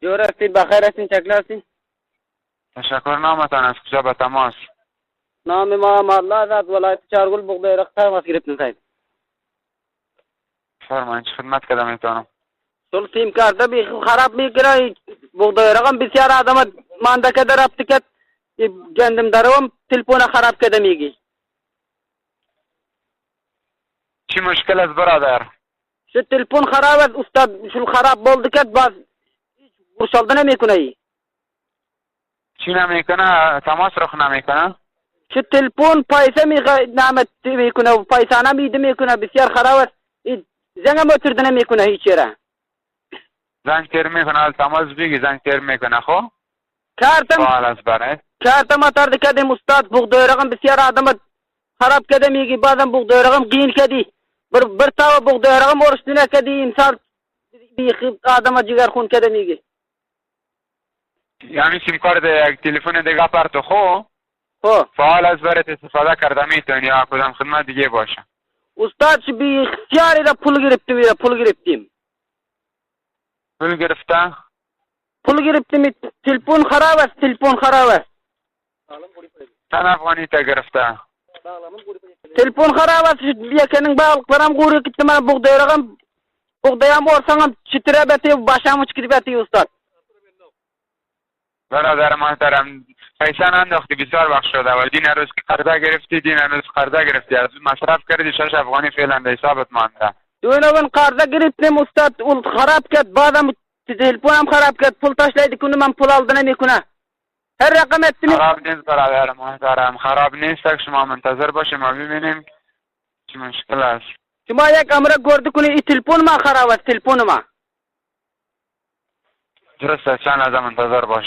جور هستید، بخیر هستین، چکل هستین؟ تشکر. نامتان از کجا به تماس؟ نام ما مالله از ولایت چارگل بغدای رخت تماس گرفتیم صاحب. فرمایید چه خدمت کردم میتونم؟ سول سیم کرده بی خراب میکنه بغدای رقم بسیار آدم مانده که در رفت که گندم دارم تلفن خراب کرده میگی. چی مشکل است برادر؟ شو تلفن خراب است استاد، شو خراب بود که باز گوشالده نمیکنه ای. چی نمیکنه؟ تماس رخ نمیکنه؟ شو تلفن پیسه نامت میکنه و پیسه نمیده میکنه، بسیار خراب است. زنگ موترده نمیکنه هیچ چیره. زنگ تیر میکنه، تماس بگی زنگ تیر میکنه. خب کارتم سوال است برای کارتم ترد کردیم استاد، بغدای رقم بسیار آدم خراب کرده میگی، بعدم بغدای رقم گین کردی برتاو بغدای رقم ورشتنه کردی انسان بیخی آدم جگر خون کرده میگی. یعنی سیم کارت یک تلفن دیگه پرتو خب فعال است برات استفاده کرده میتونی یا کدام خدمت دیگه باشه. استاد بی اختیاری را پول گرفتیم پول گرفته؟ تلفن خراب است. چند افغانی تا گرفته؟ تلفن خراب است بیا کنن باق برام گوری که من بغدای رقم بغدایم ورسانم چطوره بتی باشم چکری بتی استاد. برادر محترم پیسه ننداختی بسیار وقت شده و دین روز که قرضه گرفتی از مصرف کردی 6 افغانی فعلا به حسابت مانده. من قرضه گرفتم استاد اول خراب کرد، بعدم تلفنم خراب کرد، پول تاشلایدی کنه من پول آلده نمیکنه. هر رقم اتمی خراب نیست برادر محترم، خراب نیست. شما منتظر باشیم ما ببینیم چی مشکل است. شما یک امر گرد کنی این تلفن ما خراب است، تلفن ما درست است. چند لحظه منتظر باش.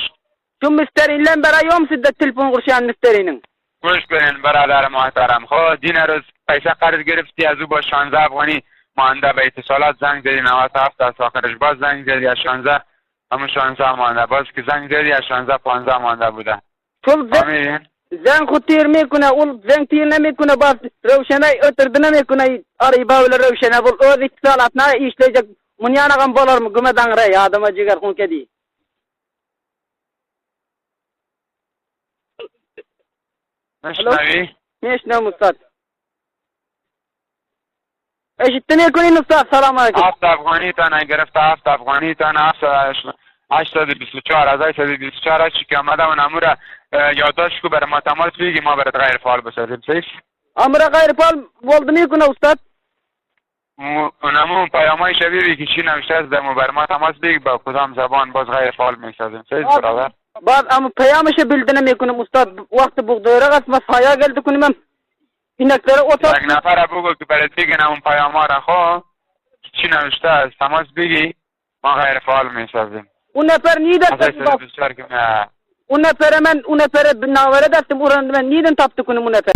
چون مسترین لن برای یوم سده تلفن قرشان مسترینن گوش برین برادر محترم. خب دین روز پیسه قرض گرفتی از او با 16 افغانی مانده، به اتصالات زنگ زدی 97 از آخرش باز زنگ زدی از 16 همون 16 مانده، باز که زنگ زدی از 16 15 مانده بوده. زنگ خود تیر میکنه اول زنگ تیر نمیکنه، باز روشنای اترد نمیکنه آری باول روشنه بول او اتصالات نه ایش لیجا منیانا غم بولار مگمه دنگ رای آدم جگر خون کدی. میشنم استاد. اشتنی کنین استاد. سلام علیکم. 7 افغانی تا گرفته، 7 افغانی تا 824 از 824 چی که آمده و نموره یادداشت کو برای ما تماس بگی ما برات غیر فعال بسازیم. صحیح امر غیر فعال ولد میکنه استاد. اونمون پیامای شبیه که چی نوشته است دمو برای ما تماس بگی با کدام زبان باز غیر فعال میسازیم. صحیح برادر. بعد ام پیامش بلد نمیکنم استاد، وقت بغدای رقص مسایا گلد کنیم اینک در اتاق یک نفر بگو که برات بگن اون پیاما را خب چی نوشته است تماس بگی ما غیر فعال میسازیم. اون نفر نیدن اون نفر من اون نفر بناوره دستم اون من نیدن تابت کنم اون نفر